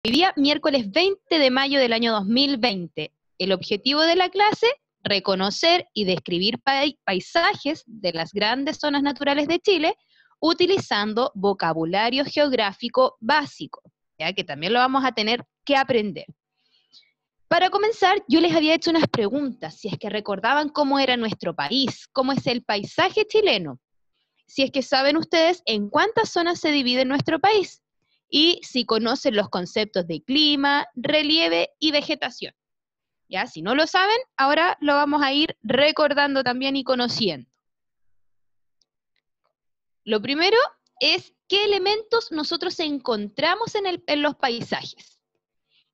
Hoy día, miércoles 20 de mayo del año 2020. El objetivo de la clase, reconocer y describir paisajes de las grandes zonas naturales de Chile utilizando vocabulario geográfico básico, ya que también lo vamos a tener que aprender. Para comenzar, yo les había hecho unas preguntas, si es que recordaban cómo era nuestro país, cómo es el paisaje chileno, si es que saben ustedes en cuántas zonas se divide nuestro país, y si conocen los conceptos de clima, relieve y vegetación. ¿Ya? Si no lo saben, ahora lo vamos a ir recordando también y conociendo. Lo primero es qué elementos nosotros encontramos en los paisajes.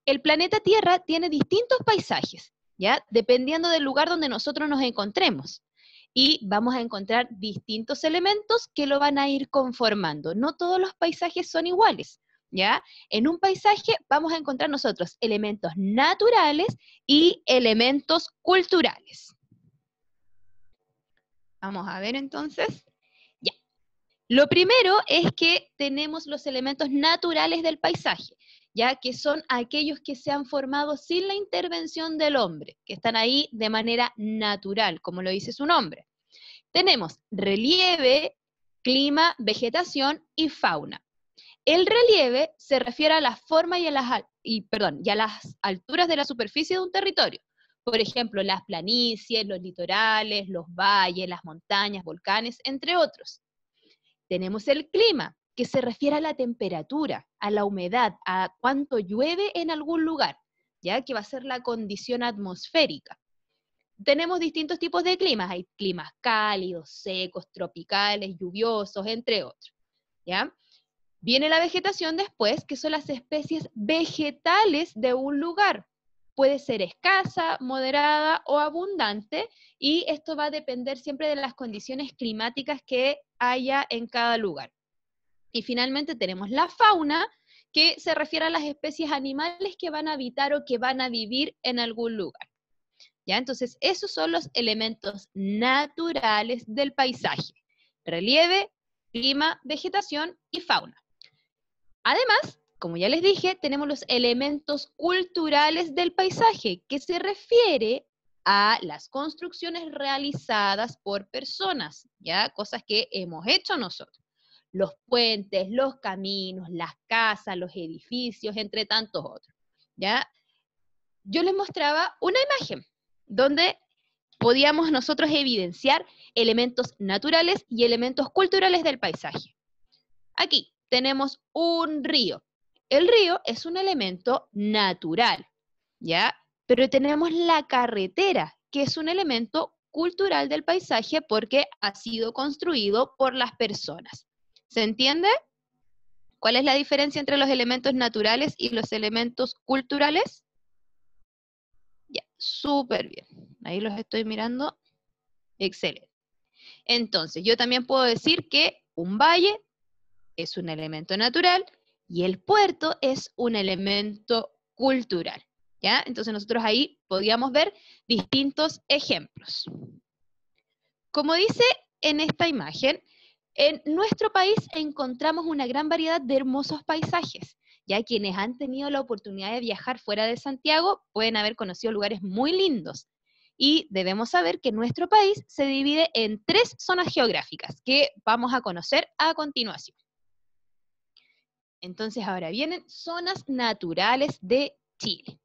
El planeta Tierra tiene distintos paisajes, ¿ya? Dependiendo del lugar donde nosotros nos encontremos. Y vamos a encontrar distintos elementos que lo van a ir conformando. No todos los paisajes son iguales, ¿ya? En un paisaje vamos a encontrar nosotros elementos naturales y elementos culturales. Vamos a ver entonces. Ya. Lo primero es que tenemos los elementos naturales del paisaje, ya que son aquellos que se han formado sin la intervención del hombre, que están ahí de manera natural, como lo dice su nombre. Tenemos relieve, clima, vegetación y fauna. El relieve se refiere a la forma y a las alturas de la superficie de un territorio. Por ejemplo, las planicies, los litorales, los valles, las montañas, volcanes, entre otros. Tenemos el clima, que se refiere a la temperatura, a la humedad, a cuánto llueve en algún lugar, ya que va a ser la condición atmosférica. Tenemos distintos tipos de climas, hay climas cálidos, secos, tropicales, lluviosos, entre otros, ¿ya? Viene la vegetación después, que son las especies vegetales de un lugar. Puede ser escasa, moderada o abundante, y esto va a depender siempre de las condiciones climáticas que haya en cada lugar. Y finalmente tenemos la fauna, que se refiere a las especies animales que van a habitar o que van a vivir en algún lugar. ¿Ya? Entonces, esos son los elementos naturales del paisaje: relieve, clima, vegetación y fauna. Además, como ya les dije, tenemos los elementos culturales del paisaje, que se refiere a las construcciones realizadas por personas, ¿ya? Cosas que hemos hecho nosotros. Los puentes, los caminos, las casas, los edificios, entre tantos otros, ¿ya? Yo les mostraba una imagen donde podíamos nosotros evidenciar elementos naturales y elementos culturales del paisaje. Aquí tenemos un río. El río es un elemento natural, ¿ya? Pero tenemos la carretera, que es un elemento cultural del paisaje porque ha sido construido por las personas. ¿Se entiende? ¿Cuál es la diferencia entre los elementos naturales y los elementos culturales? Ya, súper bien. Ahí los estoy mirando. Excelente. Entonces, yo también puedo decir que un valle es un elemento natural y el puerto es un elemento cultural, ¿ya? Entonces nosotros ahí podíamos ver distintos ejemplos. Como dice en esta imagen, en nuestro país encontramos una gran variedad de hermosos paisajes. Ya quienes han tenido la oportunidad de viajar fuera de Santiago pueden haber conocido lugares muy lindos. Y debemos saber que nuestro país se divide en 3 zonas geográficas que vamos a conocer a continuación. Entonces ahora vienen zonas naturales de Chile.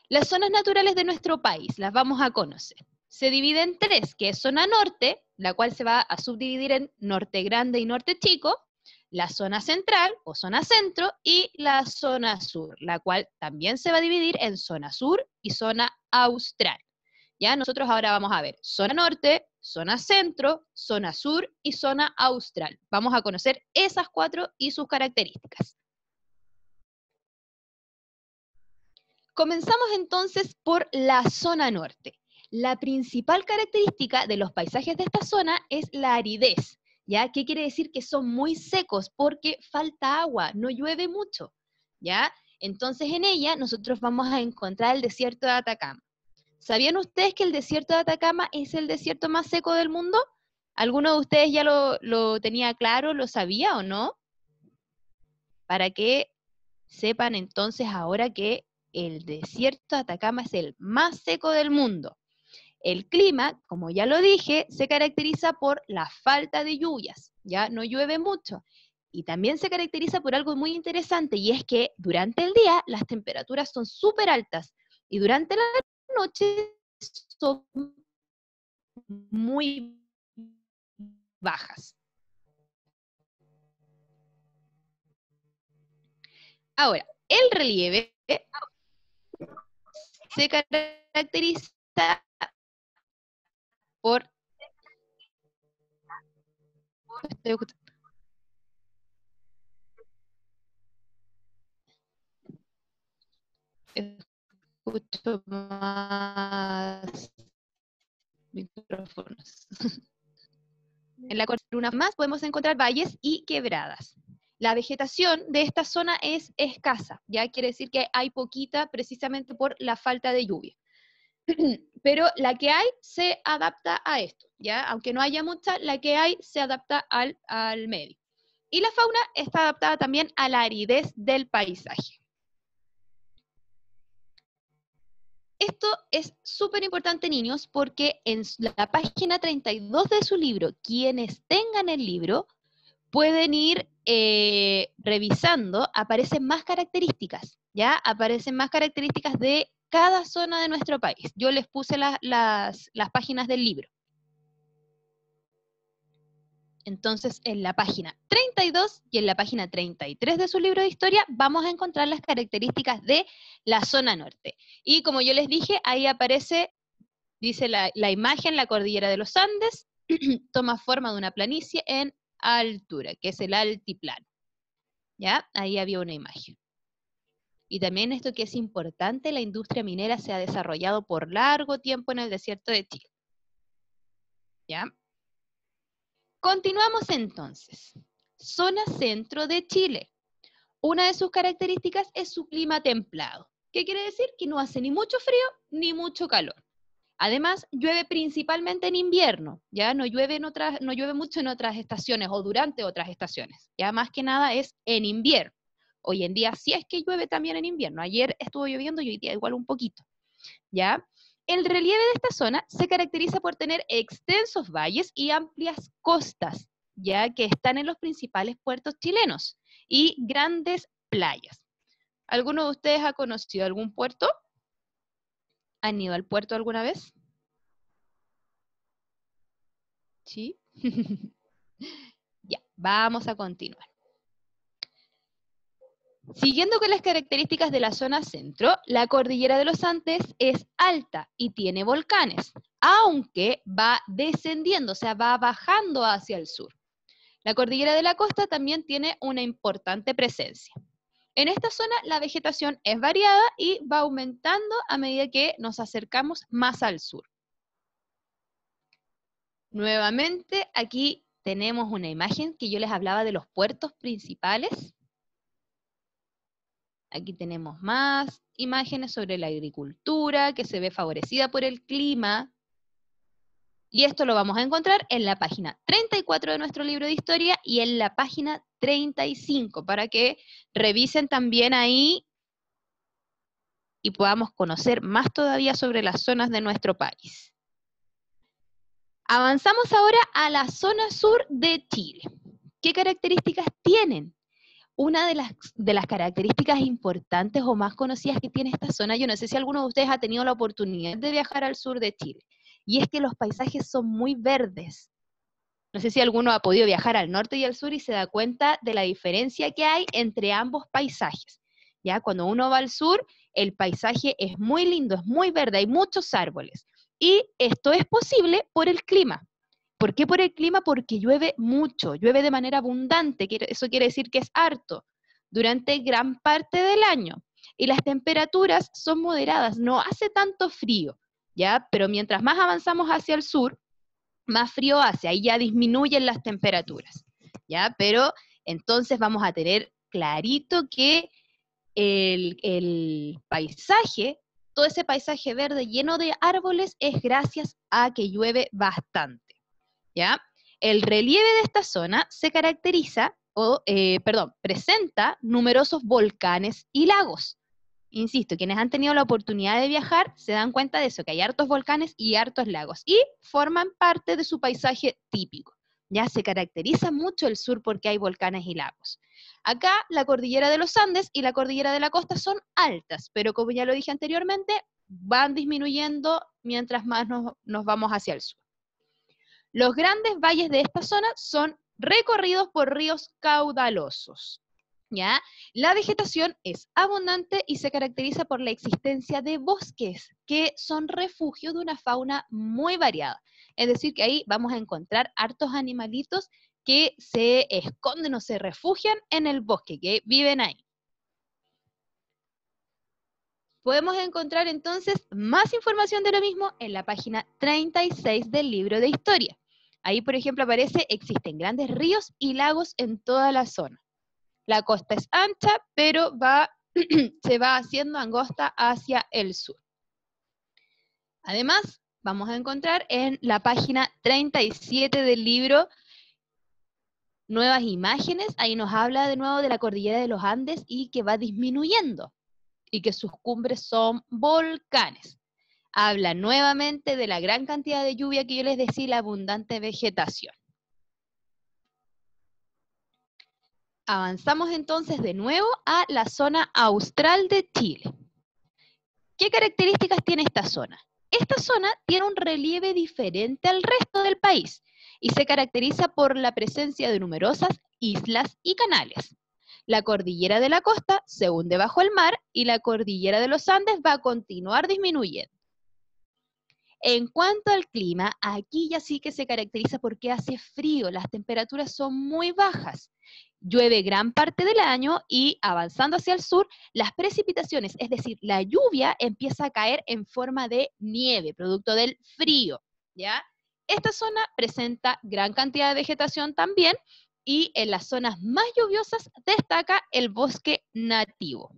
Las zonas naturales de nuestro país las vamos a conocer. Se divide en 3, que es zona norte, la cual se va a subdividir en norte grande y norte chico, la zona central o zona centro y la zona sur, la cual también se va a dividir en zona sur y zona austral. Ya nosotros ahora vamos a ver zona norte, zona centro, zona sur y zona austral. Vamos a conocer esas 4 y sus características. Comenzamos entonces por la zona norte. La principal característica de los paisajes de esta zona es la aridez, ¿ya? ¿Qué quiere decir? Que son muy secos porque falta agua, no llueve mucho, ¿ya? Entonces en ella nosotros vamos a encontrar el desierto de Atacama. ¿Sabían ustedes que el desierto de Atacama es el desierto más seco del mundo? ¿Alguno de ustedes ya lo tenía claro, lo sabía o no? ¿Para qué? Sepan entonces ahora que el desierto de Atacama es el más seco del mundo. El clima, como ya lo dije, se caracteriza por la falta de lluvias, ya no llueve mucho. Y también se caracteriza por algo muy interesante, y es que durante el día las temperaturas son súper altas, y durante la noche son muy bajas. Ahora, el relieve se caracteriza por... Escucho más micrófonos. En la columna más podemos encontrar valles y quebradas. La vegetación de esta zona es escasa, ya quiere decir que hay poquita precisamente por la falta de lluvia. Pero la que hay se adapta a esto, ¿ya? Aunque no haya mucha, la que hay se adapta al medio. Y la fauna está adaptada también a la aridez del paisaje. Esto es súper importante, niños, porque en la página 32 de su libro, quienes tengan el libro, pueden ir revisando, aparecen más características, ¿ya? Aparecen más características de cada zona de nuestro país. Yo les puse las páginas del libro. Entonces, en la página 32 y en la página 33 de su libro de historia, vamos a encontrar las características de la zona norte. Y como yo les dije, ahí aparece, dice la imagen, la cordillera de los Andes, toma forma de una planicie en altura, que es el altiplano. ¿Ya? Ahí había una imagen. Y también esto que es importante, la industria minera se ha desarrollado por largo tiempo en el desierto de Chile. ¿Ya? Continuamos entonces. Zona centro de Chile. Una de sus características es su clima templado. ¿Qué quiere decir? Que no hace ni mucho frío ni mucho calor. Además, llueve principalmente en invierno, ya no llueve mucho en otras estaciones o durante otras estaciones, ya más que nada es en invierno. Hoy en día sí es que llueve también en invierno, ayer estuvo lloviendo y hoy día igual un poquito, ¿ya? El relieve de esta zona se caracteriza por tener extensos valles y amplias costas, ya que están en los principales puertos chilenos y grandes playas. ¿Alguno de ustedes ha conocido algún puerto? ¿Han ido al puerto alguna vez? ¿Sí? Ya, vamos a continuar. Siguiendo con las características de la zona centro, la cordillera de los Andes es alta y tiene volcanes, aunque va descendiendo, o sea, va bajando hacia el sur. La cordillera de la costa también tiene una importante presencia. En esta zona la vegetación es variada y va aumentando a medida que nos acercamos más al sur. Nuevamente, aquí tenemos una imagen que yo les hablaba de los puertos principales. Aquí tenemos más imágenes sobre la agricultura que se ve favorecida por el clima. Y esto lo vamos a encontrar en la página 34 de nuestro libro de historia y en la página 35 para que revisen también ahí y podamos conocer más todavía sobre las zonas de nuestro país. Avanzamos ahora a la zona sur de Chile. ¿Qué características tienen? Una de las características importantes o más conocidas que tiene esta zona, yo no sé si alguno de ustedes ha tenido la oportunidad de viajar al sur de Chile, y es que los paisajes son muy verdes. No sé si alguno ha podido viajar al norte y al sur y se da cuenta de la diferencia que hay entre ambos paisajes. ¿Ya? Cuando uno va al sur, el paisaje es muy lindo, es muy verde, hay muchos árboles. Y esto es posible por el clima. ¿Por qué por el clima? Porque llueve mucho, llueve de manera abundante, eso quiere decir que es harto, durante gran parte del año. Y las temperaturas son moderadas, no hace tanto frío, ¿ya? Pero mientras más avanzamos hacia el sur, más frío hace, ahí ya disminuyen las temperaturas, ¿ya? Pero entonces vamos a tener clarito que el paisaje, todo ese paisaje verde lleno de árboles es gracias a que llueve bastante. ¿Ya? El relieve de esta zona se caracteriza presenta numerosos volcanes y lagos. Insisto, quienes han tenido la oportunidad de viajar se dan cuenta de eso, que hay hartos volcanes y hartos lagos, y forman parte de su paisaje típico. Ya se caracteriza mucho el sur porque hay volcanes y lagos. Acá la cordillera de los Andes y la cordillera de la costa son altas, pero como ya lo dije anteriormente, van disminuyendo mientras más nos vamos hacia el sur. Los grandes valles de esta zona son recorridos por ríos caudalosos. ¿Ya? La vegetación es abundante y se caracteriza por la existencia de bosques, que son refugios de una fauna muy variada. Es decir, que ahí vamos a encontrar hartos animalitos que se esconden o se refugian en el bosque, que viven ahí. Podemos encontrar entonces más información de lo mismo en la página 36 del libro de historia. Ahí, por ejemplo, aparece, existen grandes ríos y lagos en toda la zona. La costa es ancha, pero se va haciendo angosta hacia el sur. Además, vamos a encontrar en la página 37 del libro nuevas imágenes. Ahí nos habla de nuevo de la cordillera de los Andes y que va disminuyendo y que sus cumbres son volcanes. Habla nuevamente de la gran cantidad de lluvia que yo les decía y la abundante vegetación. Avanzamos entonces de nuevo a la zona austral de Chile. ¿Qué características tiene esta zona? Esta zona tiene un relieve diferente al resto del país y se caracteriza por la presencia de numerosas islas y canales. La cordillera de la costa se hunde bajo el mar y la cordillera de los Andes va a continuar disminuyendo. En cuanto al clima, aquí ya sí que se caracteriza porque hace frío, las temperaturas son muy bajas. Llueve gran parte del año y avanzando hacia el sur, las precipitaciones, es decir, la lluvia empieza a caer en forma de nieve, producto del frío, ¿ya? Esta zona presenta gran cantidad de vegetación también y en las zonas más lluviosas destaca el bosque nativo.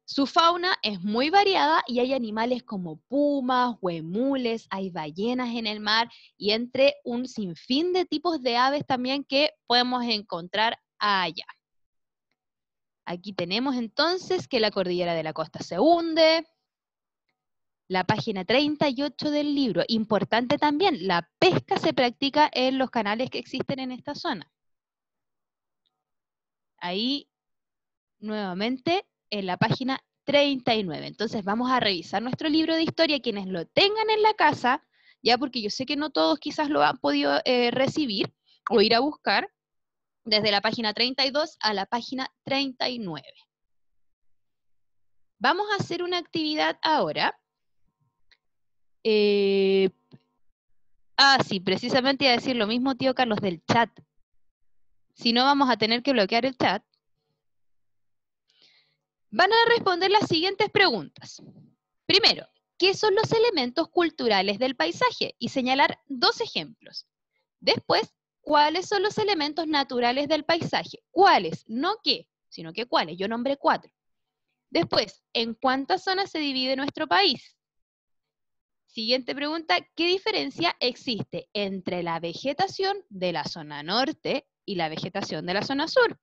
Su fauna es muy variada y hay animales como pumas, huemules, hay ballenas en el mar y entre un sinfín de tipos de aves también que podemos encontrar allá. Aquí tenemos entonces que la cordillera de la costa se hunde. La página 38 del libro. Importante también, la pesca se practica en los canales que existen en esta zona. Ahí, nuevamente, en la página 39. Entonces vamos a revisar nuestro libro de historia, quienes lo tengan en la casa, ya porque yo sé que no todos quizás lo han podido recibir o ir a buscar, desde la página 32 a la página 39. Vamos a hacer una actividad ahora. Sí, precisamente iba a decir lo mismo, tío Carlos, del chat. Si no, vamos a tener que bloquear el chat. Van a responder las siguientes preguntas. Primero, ¿qué son los elementos culturales del paisaje? Y señalar 2 ejemplos. Después, ¿cuáles son los elementos naturales del paisaje? ¿Cuáles? No qué, sino que cuáles. Yo nombré 4. Después, ¿en cuántas zonas se divide nuestro país? Siguiente pregunta, ¿qué diferencia existe entre la vegetación de la zona norte y la vegetación de la zona sur?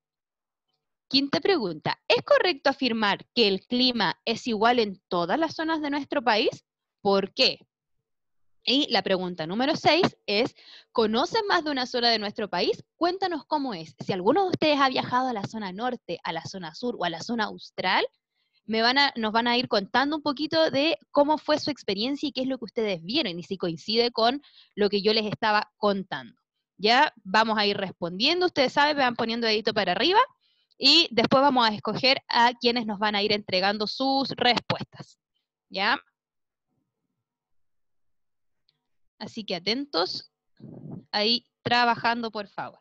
Quinta pregunta, ¿es correcto afirmar que el clima es igual en todas las zonas de nuestro país? ¿Por qué? Y la pregunta número 6 es, ¿conocen más de una zona de nuestro país? Cuéntanos cómo es. Si alguno de ustedes ha viajado a la zona norte, a la zona sur o a la zona austral, nos van a ir contando un poquito de cómo fue su experiencia y qué es lo que ustedes vieron y si coincide con lo que yo les estaba contando. Ya vamos a ir respondiendo, ustedes saben, me van poniendo dedito para arriba y después vamos a escoger a quienes nos van a ir entregando sus respuestas. ¿Ya? Así que atentos, ahí trabajando, por favor.